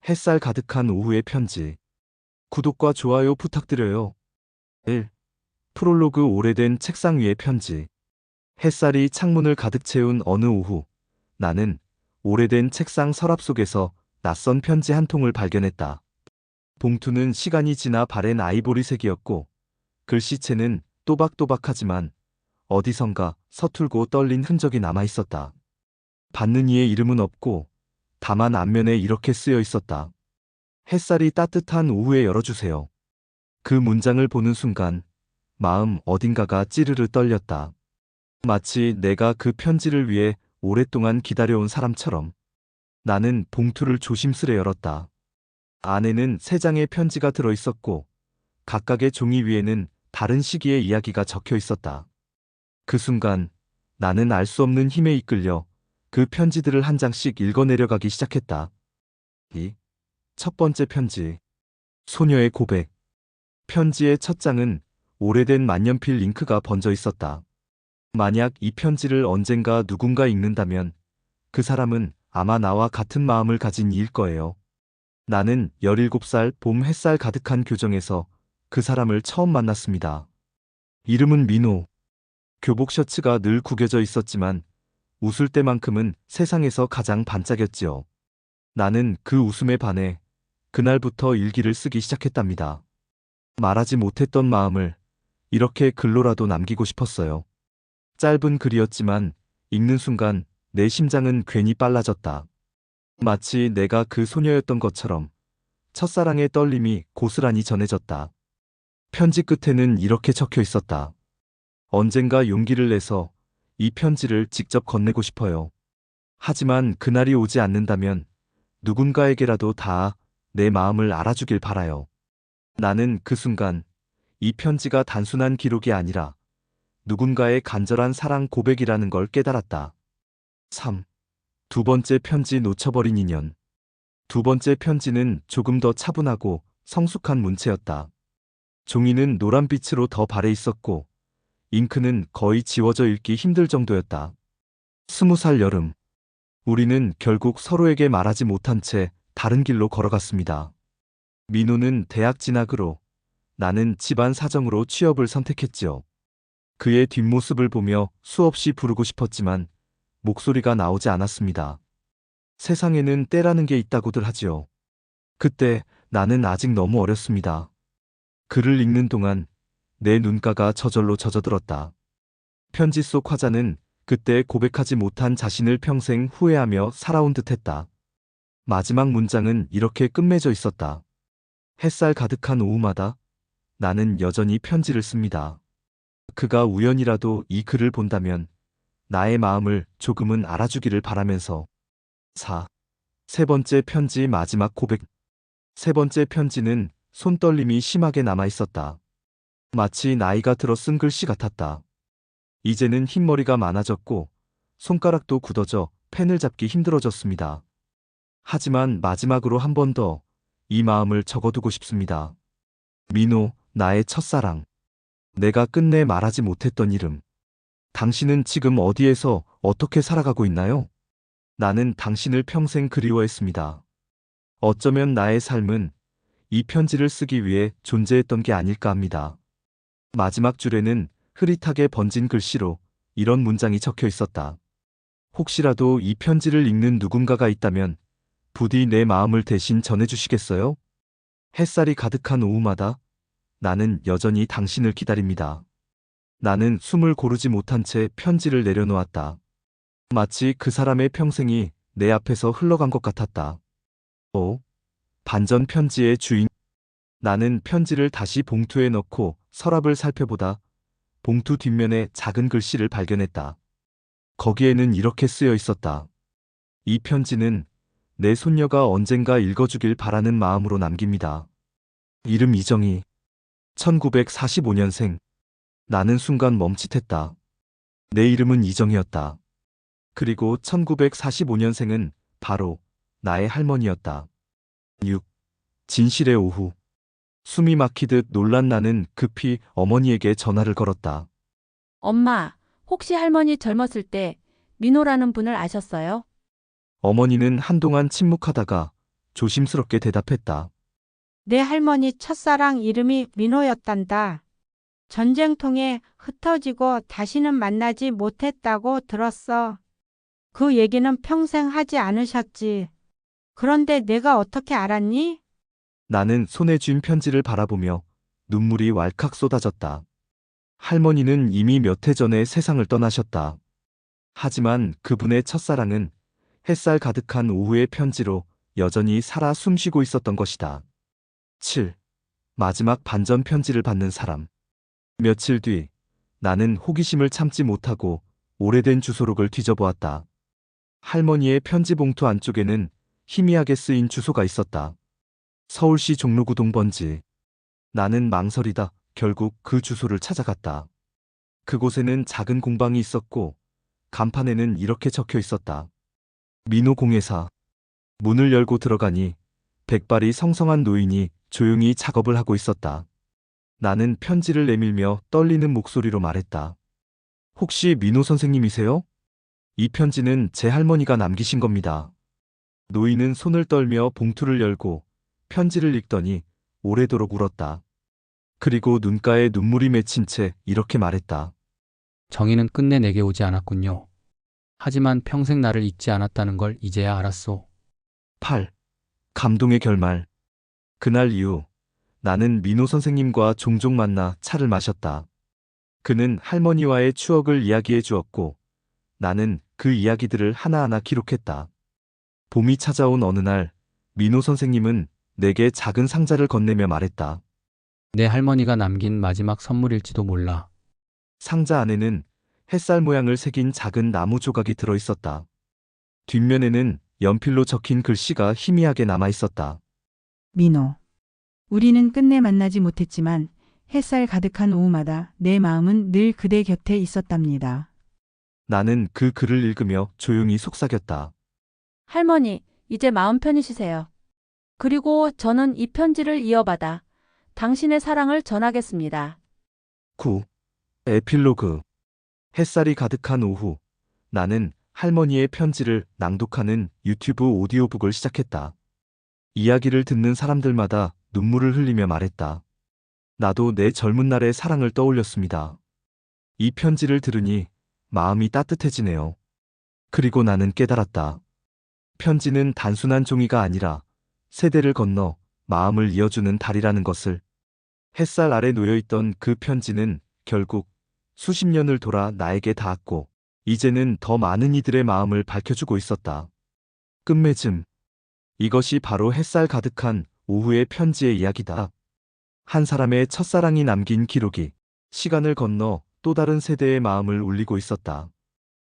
햇살 가득한 오후의 편지. 구독과 좋아요 부탁드려요. 1. 프롤로그 오래된 책상 위의 편지. 햇살이 창문을 가득 채운 어느 오후, 나는 오래된 책상 서랍 속에서 낯선 편지 한 통을 발견했다. 봉투는 시간이 지나 바랜 아이보리색이었고, 글씨체는 또박또박하지만 어디선가 서툴고 떨린 흔적이 남아 있었다. 받는 이의 이름은 없고, 다만 앞면에 이렇게 쓰여 있었다. 햇살이 따뜻한 오후에 열어주세요. 그 문장을 보는 순간 마음 어딘가가 찌르르 떨렸다. 마치 내가 그 편지를 위해 오랫동안 기다려온 사람처럼. 나는 봉투를 조심스레 열었다. 안에는 세 장의 편지가 들어 있었고 각각의 종이 위에는 다른 시기의 이야기가 적혀 있었다. 그 순간 나는 알 수 없는 힘에 이끌려 그 편지들을 한 장씩 읽어내려가기 시작했다. 이 첫 번째 편지. 소녀의 고백. 편지의 첫 장은 오래된 만년필 잉크가 번져 있었다. 만약 이 편지를 언젠가 누군가 읽는다면 그 사람은 아마 나와 같은 마음을 가진 이일 거예요. 나는 17살 봄 햇살 가득한 교정에서 그 사람을 처음 만났습니다. 이름은 민호. 교복 셔츠가 늘 구겨져 있었지만 웃을 때만큼은 세상에서 가장 반짝였지요. 나는 그 웃음에 반해 그날부터 일기를 쓰기 시작했답니다. 말하지 못했던 마음을 이렇게 글로라도 남기고 싶었어요. 짧은 글이었지만 읽는 순간 내 심장은 괜히 빨라졌다. 마치 내가 그 소녀였던 것처럼 첫사랑의 떨림이 고스란히 전해졌다. 편지 끝에는 이렇게 적혀 있었다. 언젠가 용기를 내서 이 편지를 직접 건네고 싶어요. 하지만 그날이 오지 않는다면 누군가에게라도 다 내 마음을 알아주길 바라요. 나는 그 순간 이 편지가 단순한 기록이 아니라 누군가의 간절한 사랑 고백이라는 걸 깨달았다. 3. 두 번째 편지 놓쳐버린 인연. 두 번째 편지는 조금 더 차분하고 성숙한 문체였다. 종이는 노란빛으로 더 발해 있었고 잉크는 거의 지워져 읽기 힘들 정도였다. 20살 여름. 우리는 결국 서로에게 말하지 못한 채 다른 길로 걸어갔습니다. 민호는 대학 진학으로, 나는 집안 사정으로 취업을 선택했지요. 그의 뒷모습을 보며 수없이 부르고 싶었지만 목소리가 나오지 않았습니다. 세상에는 때라는 게 있다고들 하지요. 그때 나는 아직 너무 어렸습니다. 글을 읽는 동안 내 눈가가 저절로 젖어들었다. 편지 속 화자는 그때 고백하지 못한 자신을 평생 후회하며 살아온 듯했다. 마지막 문장은 이렇게 끝맺어 있었다. 햇살 가득한 오후마다 나는 여전히 편지를 씁니다. 그가 우연이라도 이 글을 본다면 나의 마음을 조금은 알아주기를 바라면서. 4. 세 번째 편지 마지막 고백. 세 번째 편지는 손떨림이 심하게 남아 있었다. 마치 나이가 들어 쓴 글씨 같았다. 이제는 흰머리가 많아졌고 손가락도 굳어져 펜을 잡기 힘들어졌습니다. 하지만 마지막으로 한 번 더 이 마음을 적어두고 싶습니다. 민호, 나의 첫사랑. 내가 끝내 말하지 못했던 이름. 당신은 지금 어디에서 어떻게 살아가고 있나요? 나는 당신을 평생 그리워했습니다. 어쩌면 나의 삶은 이 편지를 쓰기 위해 존재했던 게 아닐까 합니다. 마지막 줄에는 흐릿하게 번진 글씨로 이런 문장이 적혀 있었다. 혹시라도 이 편지를 읽는 누군가가 있다면 부디 내 마음을 대신 전해주시겠어요? 햇살이 가득한 오후마다 나는 여전히 당신을 기다립니다. 나는 숨을 고르지 못한 채 편지를 내려놓았다. 마치 그 사람의 평생이 내 앞에서 흘러간 것 같았다. 반전 편지의 주인. 나는 편지를 다시 봉투에 넣고 서랍을 살펴보다 봉투 뒷면에 작은 글씨를 발견했다. 거기에는 이렇게 쓰여 있었다. 이 편지는 내 손녀가 언젠가 읽어주길 바라는 마음으로 남깁니다. 이름 이정희. 1945년생. 나는 순간 멈칫했다. 내 이름은 이정희였다. 그리고 1945년생은 바로 나의 할머니였다. 6. 진실의 오후. 숨이 막히듯 놀란 나는 급히 어머니에게 전화를 걸었다. 엄마, 혹시 할머니 젊었을 때 민호라는 분을 아셨어요? 어머니는 한동안 침묵하다가 조심스럽게 대답했다. 내 할머니 첫사랑 이름이 민호였단다. 전쟁통에 흩어지고 다시는 만나지 못했다고 들었어. 그 얘기는 평생 하지 않으셨지. 그런데 내가 어떻게 알았니? 나는 손에 쥔 편지를 바라보며 눈물이 왈칵 쏟아졌다. 할머니는 이미 몇 해 전에 세상을 떠나셨다. 하지만 그분의 첫사랑은 햇살 가득한 오후의 편지로 여전히 살아 숨쉬고 있었던 것이다. 7. 마지막 반전 편지를 받는 사람. 며칠 뒤 나는 호기심을 참지 못하고 오래된 주소록을 뒤져보았다. 할머니의 편지 봉투 안쪽에는 희미하게 쓰인 주소가 있었다. 서울시 종로구 동번지. 나는 망설이다 결국 그 주소를 찾아갔다. 그곳에는 작은 공방이 있었고 간판에는 이렇게 적혀 있었다. 민호 공예사. 문을 열고 들어가니 백발이 성성한 노인이 조용히 작업을 하고 있었다. 나는 편지를 내밀며 떨리는 목소리로 말했다. 혹시 민호 선생님이세요? 이 편지는 제 할머니가 남기신 겁니다. 노인은 손을 떨며 봉투를 열고 편지를 읽더니 오래도록 울었다. 그리고 눈가에 눈물이 맺힌 채 이렇게 말했다. 정희는 끝내 내게 오지 않았군요. 하지만 평생 나를 잊지 않았다는 걸 이제야 알았소. 8. 감동의 결말. 그날 이후 나는 민호 선생님과 종종 만나 차를 마셨다. 그는 할머니와의 추억을 이야기해 주었고 나는 그 이야기들을 하나하나 기록했다. 봄이 찾아온 어느 날 민호 선생님은 내게 작은 상자를 건네며 말했다. 내 할머니가 남긴 마지막 선물일지도 몰라. 상자 안에는 햇살 모양을 새긴 작은 나무 조각이 들어 있었다. 뒷면에는 연필로 적힌 글씨가 희미하게 남아 있었다. 민호. 우리는 끝내 만나지 못했지만 햇살 가득한 오후마다 내 마음은 늘 그대 곁에 있었답니다. 나는 그 글을 읽으며 조용히 속삭였다. 할머니, 이제 마음 편히쉬세요. 그리고 저는 이 편지를 이어받아 당신의 사랑을 전하겠습니다. 9. 에필로그. 햇살이 가득한 오후, 나는 할머니의 편지를 낭독하는 유튜브 오디오북을 시작했다. 이야기를 듣는 사람들마다 눈물을 흘리며 말했다. 나도 내 젊은 날의 사랑을 떠올렸습니다. 이 편지를 들으니 마음이 따뜻해지네요. 그리고 나는 깨달았다. 편지는 단순한 종이가 아니라 세대를 건너 마음을 이어주는 달이라는 것을. 햇살 아래 놓여있던 그 편지는 결국 수십 년을 돌아 나에게 닿았고 이제는 더 많은 이들의 마음을 밝혀주고 있었다. 끝맺음. 이것이 바로 햇살 가득한 오후의 편지의 이야기다. 한 사람의 첫사랑이 남긴 기록이 시간을 건너 또 다른 세대의 마음을 울리고 있었다.